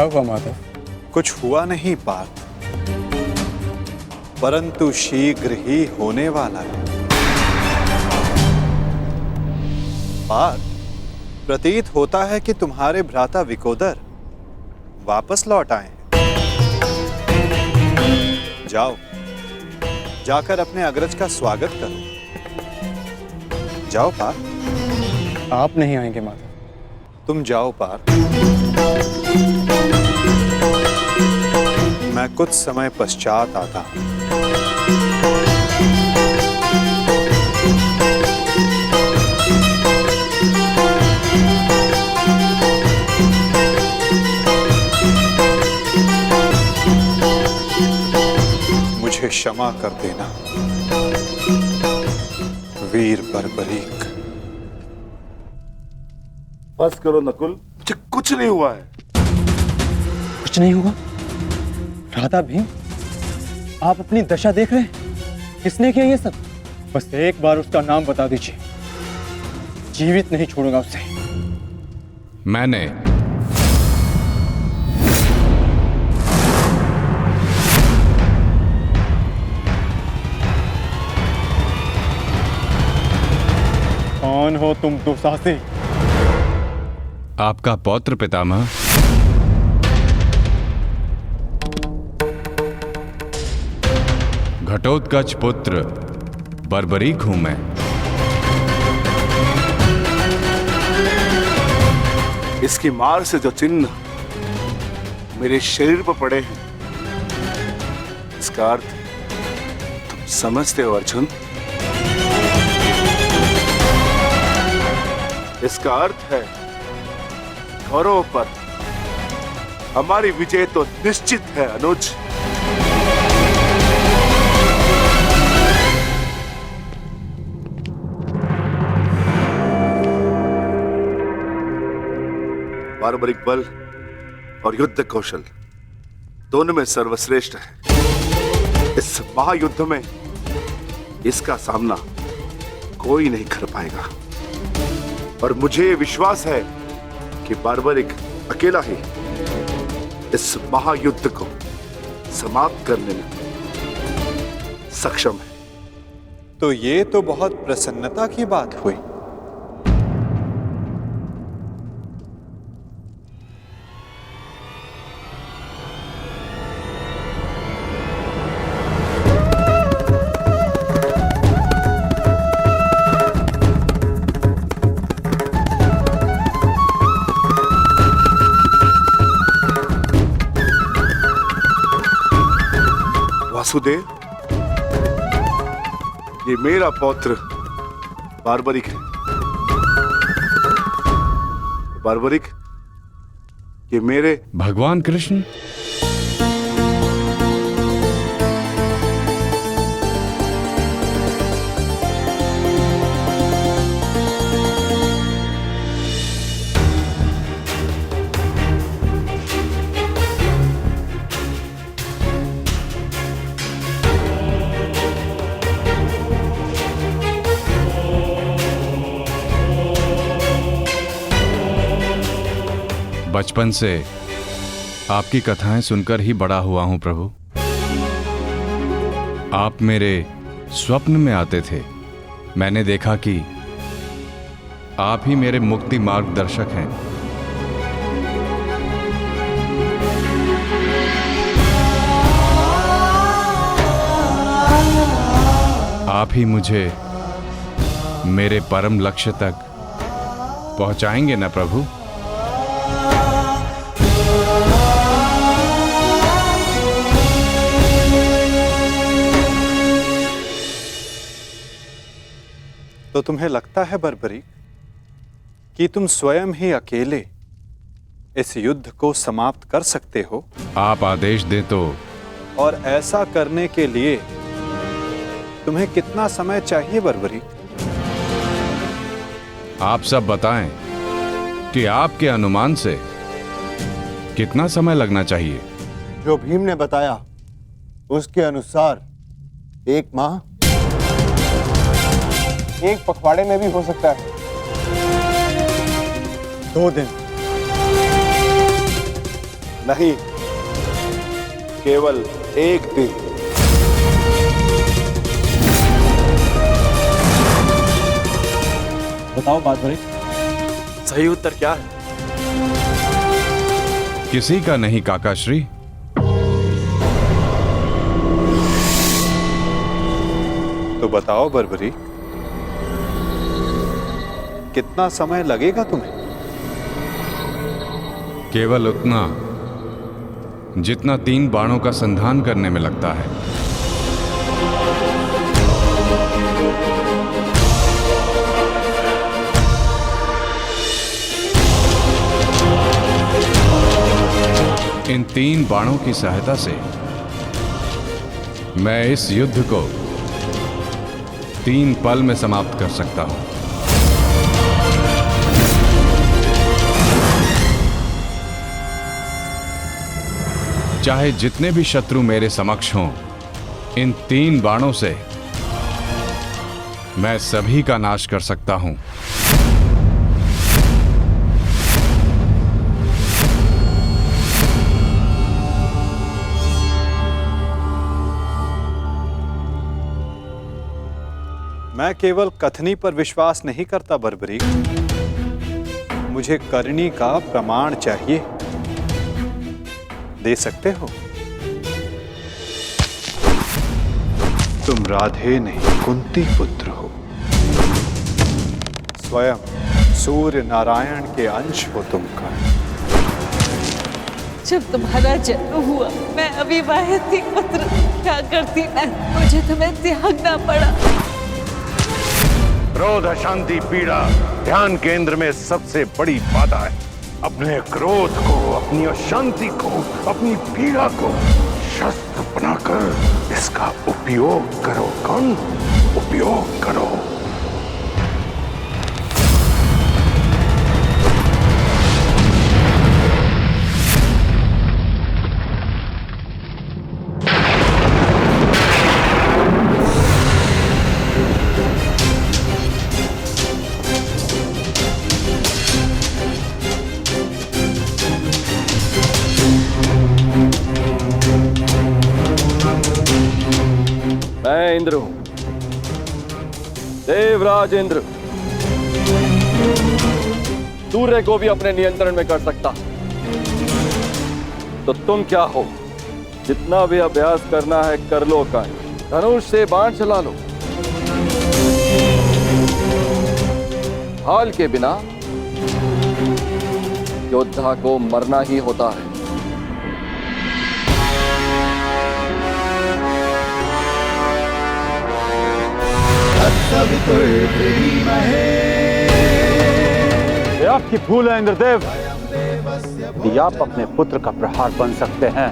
क्या हुआ माधव? कुछ हुआ नहीं पार्थ, परंतु शीघ्र ही होने वाला है। पार्थ, प्रतीत होता है कि तुम्हारे भ्राता विकोदर वापस लौट आए हैं। जाओ, जाकर अपने अग्रज का स्वागत करो। जाओ पार्थ। आप नहीं आएंगे माधव? तुम जाओ पार्थ, मैं कुछ समय पश्चात आता हूं। मुझे क्षमा कर देना वीर बर्बरीक। बस करो नकुल, मुझे कुछ नहीं हुआ है। कुछ नहीं हुआ? राधा भीम, आप अपनी दशा देख रहे हैं? किसने किया ये सब? बस एक बार उसका नाम बता दीजिए, जीवित नहीं छोड़ूंगा उसे। मैंने। कौन हो तुम दुस्साहसी? आपका पौत्र पितामह। घटोत्कच पुत्र बर्बरीक हूं मैं। इसकी मार से जो चिन्ह मेरे शरीर पर पड़े हैं, इसका अर्थ तुम समझते हो अर्जुन? इसका अर्थ है कौरवों पर हमारी विजय तो निश्चित है अनुज। बार्बरिक बल और युद्ध कौशल दोनों में सर्वश्रेष्ठ है। इस महायुद्ध में इसका सामना कोई नहीं कर पाएगा और मुझे विश्वास है कि बार्बरिक अकेला ही इस महायुद्ध को समाप्त करने में सक्षम है। तो ये तो बहुत प्रसन्नता की बात हुई। वासुदेव, ये मेरा पौत्र बार्बरिक है। बार्बरिक, ये मेरे भगवान कृष्ण। बचपन से आपकी कथाएं सुनकर ही बड़ा हुआ हूं प्रभु। आप मेरे स्वप्न में आते थे। मैंने देखा कि आप ही मेरे मुक्ति मार्गदर्शक हैं। आप ही मुझे मेरे परम लक्ष्य तक पहुंचाएंगे ना प्रभु? तो तुम्हें लगता है बर्बरीक कि तुम स्वयं ही अकेले इस युद्ध को समाप्त कर सकते हो? आप आदेश दें तो। और ऐसा करने के लिए तुम्हें कितना समय चाहिए बर्बरीक? आप सब बताएं कि आपके अनुमान से कितना समय लगना चाहिए? जो भीम ने बताया उसके अनुसार 1 माह, 1 पखवाड़े में भी हो सकता है। 2 दिन, नहीं, केवल एक दिन। बताओ बारबरिक, सही उत्तर क्या है? किसी का नहीं काकाश्री। तो बताओ बर्बरीक, कितना समय लगेगा तुम्हें? केवल उतना जितना 3 बाणों का संधान करने में लगता है। इन 3 बाणों की सहायता से मैं इस युद्ध को 3 पल में समाप्त कर सकता हूं। चाहे जितने भी शत्रु मेरे समक्ष हों, इन 3 बाणों से मैं सभी का नाश कर सकता हूं। मैं केवल कथनी पर विश्वास नहीं करता बर्बरीक, मुझे करनी का प्रमाण चाहिए। दे सकते हो? तुम राधे नहीं कुंती पुत्र हो, स्वयं सूर्य नारायण के अंश हो तुम का। जब तुम्हारा जन्म हुआ मैं अविवाहित थी पुत्र, क्या करती मैं, मुझे तुम्हें त्यागना पड़ा। क्रोध, अशांति, पीड़ा ध्यान केंद्र में सबसे बड़ी बाधा है। अपने क्रोध को, अपनी अशांति को, अपनी पीड़ा को शस्त्र बनाकर इसका उपयोग करो। कौन? उपयोग करो। मैं इंद्र हूं, देवराज इंद्र, सूर्य को भी अपने नियंत्रण में कर सकता। तो तुम क्या हो? जितना भी अभ्यास करना है कर लो। का धनुष से बाण चला लो। हाल के बिना योद्धा को मरना ही होता है। ये आपकी भूल है इंद्रदेव। यदि आप अपने पुत्र का प्रहार बन सकते हैं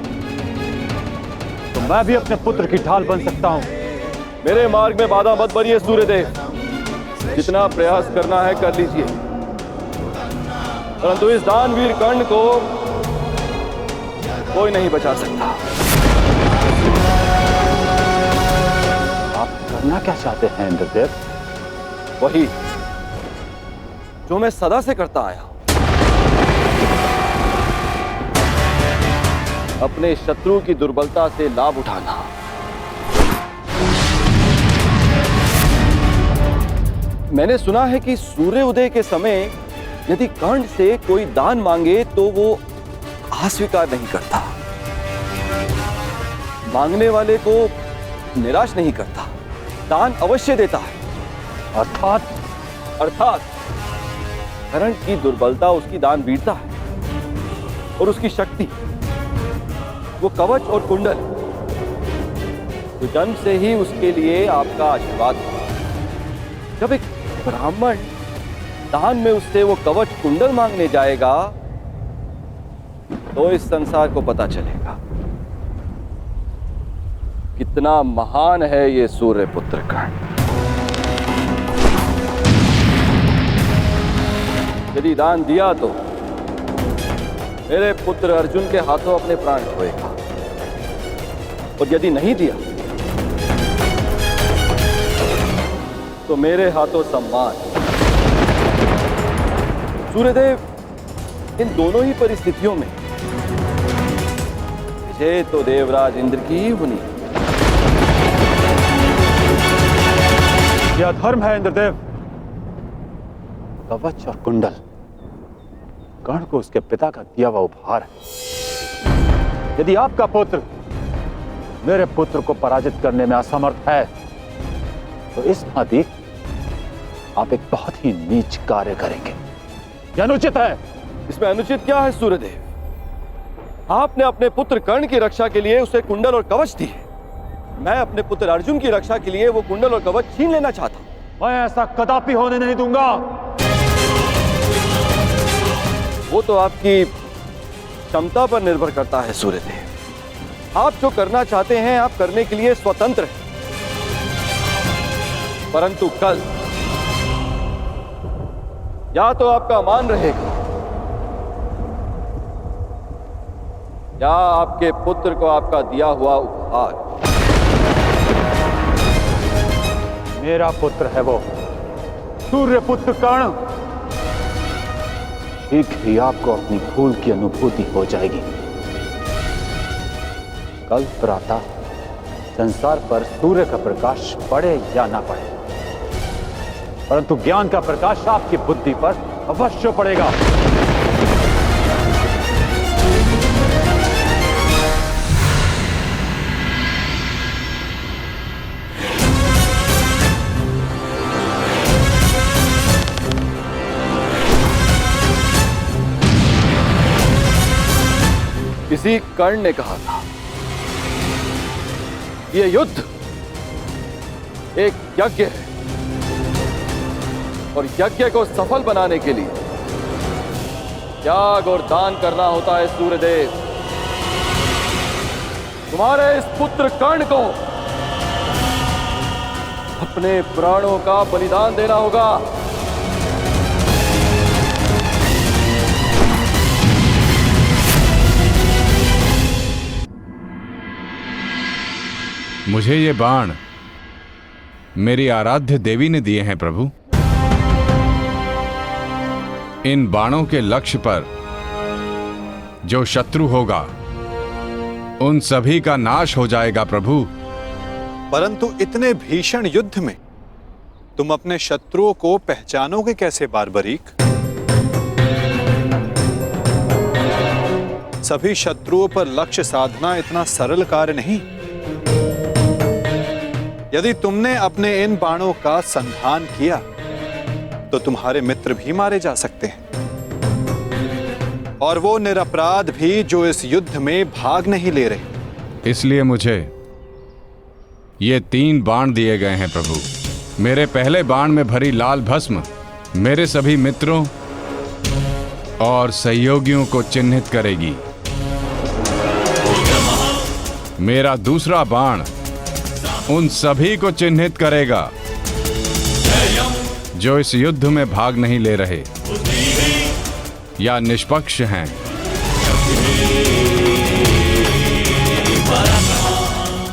तो मैं भी अपने पुत्र की ढाल बन सकता हूं। मेरे मार्ग में बाधा मत बनिए सूर्यदेव। जितना प्रयास करना है कर लीजिए, परंतु इस दानवीर कर्ण को कोई नहीं बचा सकता। करना क्या चाहते हैं इंद्रदेव? वही जो मैं सदा से करता आया हूं, अपने शत्रु की दुर्बलता से लाभ उठाना। मैंने सुना है कि सूर्य उदय के समय यदि कर्ण से कोई दान मांगे तो वो अस्वीकार नहीं करता, मांगने वाले को निराश नहीं करता, दान अवश्य देता है। अर्थात कर्ण की दुर्बलता उसकी दान वीरता है और उसकी शक्ति वो कवच और कुंडल, तो जन्म से ही उसके लिए आपका आशीर्वाद है। जब एक ब्राह्मण दान में उससे वो कवच कुंडल मांगने जाएगा तो इस संसार को पता चलेगा कितना महान है ये सूर्य पुत्र कर्ण। यदि दान दिया तो मेरे पुत्र अर्जुन के हाथों अपने प्राण खोएगा, और यदि नहीं दिया तो मेरे हाथों सम्मान। सूर्यदेव, इन दोनों ही परिस्थितियों में मुझे तो देवराज इंद्र की ही हुनी। यह धर्म है इंद्रदेव। कवच और कुंडल कर्ण को उसके पिता का दिया हुआ उपहार है। यदि आपका पुत्र मेरे पुत्र को पराजित करने में असमर्थ है तो इस भांति आप एक बहुत ही नीच कार्य करेंगे। यह अनुचित है। इसमें अनुचित क्या है सूर्यदेव? आपने अपने पुत्र कर्ण की रक्षा के लिए उसे कुंडल और कवच दिए। मैं अपने पुत्र अर्जुन की रक्षा के लिए वो कुंडल और कवच छीन लेना चाहता हूं। मैं ऐसा कदापि होने नहीं दूंगा। वो तो आपकी क्षमता पर निर्भर करता है सूर्यदेव। आप जो करना चाहते हैं आप करने के लिए स्वतंत्र हैं, परंतु कल या तो आपका मान रहेगा या आपके पुत्र को आपका दिया हुआ उपहार। मेरा पुत्र है वो सूर्य पुत्र कर्ण। शीघ्र ही आपको अपनी भूल की अनुभूति हो जाएगी। कल प्रातः संसार पर सूर्य का प्रकाश पड़े या ना पड़े, परंतु ज्ञान का प्रकाश आपकी बुद्धि पर अवश्य पड़ेगा। किसी कर्ण ने कहा था यह युद्ध एक यज्ञ है और यज्ञ को सफल बनाने के लिए त्याग और दान करना होता है। सूर्यदेव, तुम्हारे इस पुत्र कर्ण को अपने प्राणों का बलिदान देना होगा। मुझे ये बाण मेरी आराध्य देवी ने दिए हैं प्रभु। इन बाणों के लक्ष्य पर जो शत्रु होगा उन सभी का नाश हो जाएगा प्रभु। परंतु इतने भीषण युद्ध में तुम अपने शत्रुओं को पहचानोगे कैसे बारबरीक? सभी शत्रुओं पर लक्ष्य साधना इतना सरल कार्य नहीं। यदि तुमने अपने इन बाणों का संधान किया तो तुम्हारे मित्र भी मारे जा सकते हैं, और वो निरपराध भी जो इस युद्ध में भाग नहीं ले रहे। इसलिए मुझे ये 3 बाण दिए गए हैं प्रभु। मेरे पहले बाण में भरी लाल भस्म मेरे सभी मित्रों और सहयोगियों को चिन्हित करेगी। मेरा दूसरा बाण उन सभी को चिन्हित करेगा जो इस युद्ध में भाग नहीं ले रहे या निष्पक्ष हैं।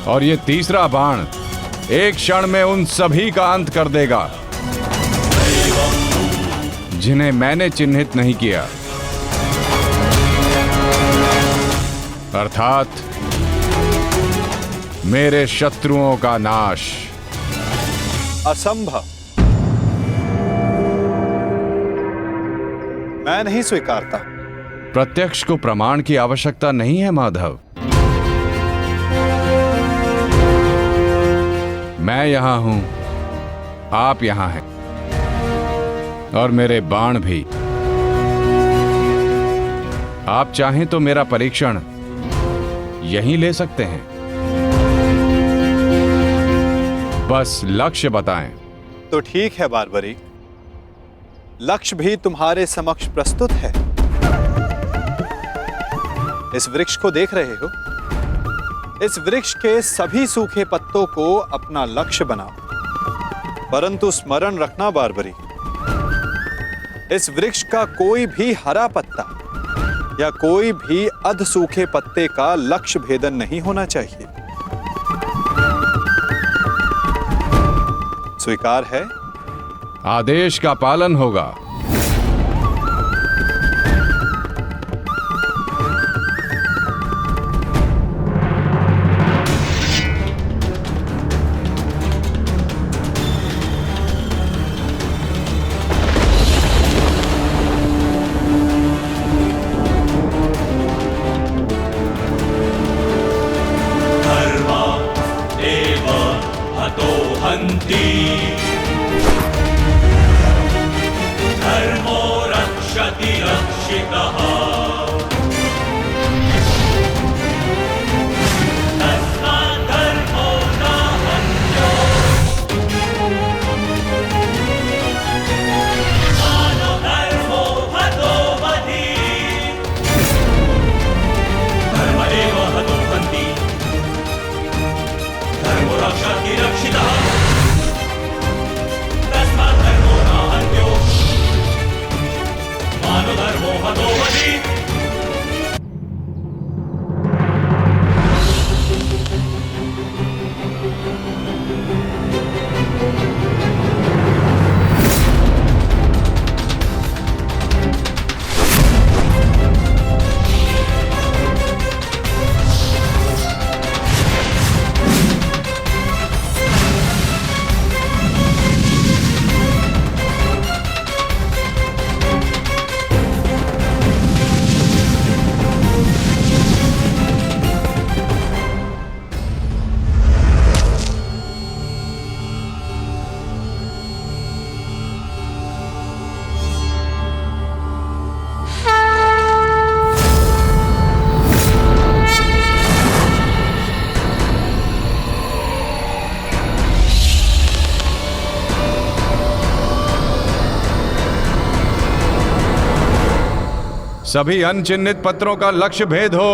और ये तीसरा बाण एक क्षण में उन सभी का अंत कर देगा जिन्हें मैंने चिन्हित नहीं किया, अर्थात मेरे शत्रुओं का नाश। असंभव। मैं नहीं स्वीकारता। प्रत्यक्ष को प्रमाण की आवश्यकता नहीं है माधव। मैं यहां हूं, आप यहां हैं, और मेरे बाण भी। आप चाहें तो मेरा परीक्षण यहीं ले सकते हैं। बस लक्ष्य बताएं। तो ठीक है बारबरीक, लक्ष्य भी तुम्हारे समक्ष प्रस्तुत है। इस वृक्ष को देख रहे हो? इस वृक्ष के सभी सूखे पत्तों को अपना लक्ष्य बनाओ। परंतु स्मरण रखना बारबरीक, इस वृक्ष का कोई भी हरा पत्ता या कोई भी अध सूखे पत्ते का लक्ष्य भेदन नहीं होना चाहिए। स्वीकार है? आदेश का पालन होगा। हन्ति धर्मो रक्षति रक्षितः तस्मात् धर्मो न हन्यो मानो धर्मो हतो वधि धर्म एव हतो हन्ति धर्मो रक्षति रक्षितः तस्मात् धर्मो न हन्यो मानो धर्मो हतो वधि सभी अनचिन्हित पत्रों का लक्ष्य भेद हो।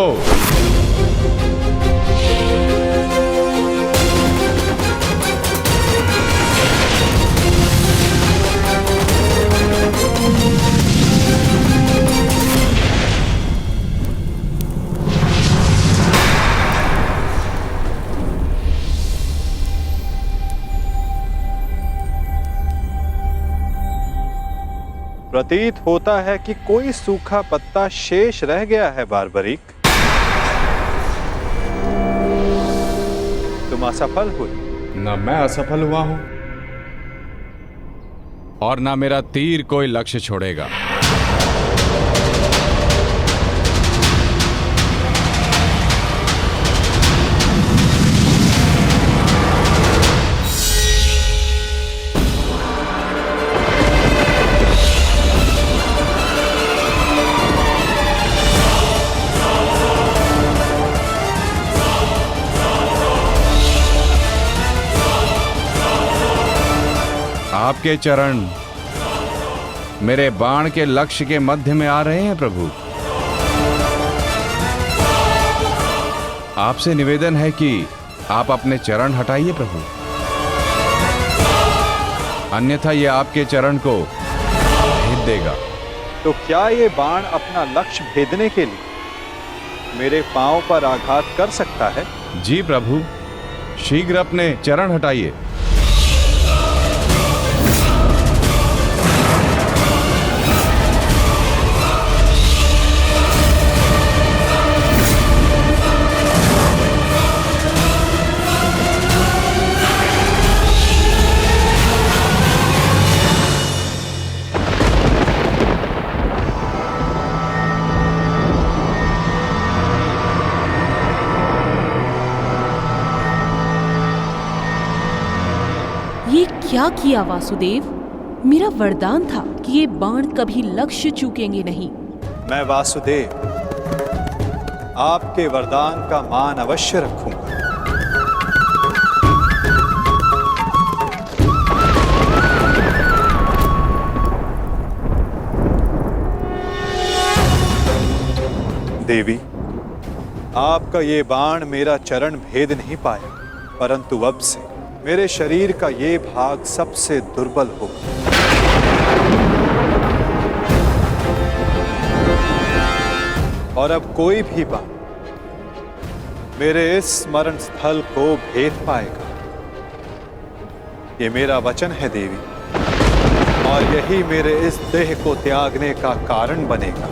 प्रतीत होता है कि कोई सूखा पत्ता शेष रह गया है बारबरीक। तुम असफल हुए। न मैं असफल हुआ हूं और ना मेरा तीर कोई लक्ष्य छोड़ेगा। आपके चरण मेरे बाण के लक्ष्य के मध्य में आ रहे हैं प्रभु। आपसे निवेदन है कि आप अपने चरण हटाइए प्रभु, अन्यथा ये आपके चरण को भेद देगा। तो क्या ये बाण अपना लक्ष्य भेदने के लिए मेरे पांव पर आघात कर सकता है? जी प्रभु, शीघ्र अपने चरण हटाइए। ये क्या किया वासुदेव? मेरा वरदान था कि ये बाण कभी लक्ष्य चूकेंगे नहीं। मैं वासुदेव आपके वरदान का मान अवश्य रखूंगा। देवी, आपका ये बाण मेरा चरण भेद नहीं पाया, परंतु अब से मेरे शरीर का ये भाग सबसे दुर्बल होगा। और अब कोई भी बाण मेरे इस स्मरण स्थल को भेद पाएगा। ये मेरा वचन है देवी, और यही मेरे इस देह को त्यागने का कारण बनेगा।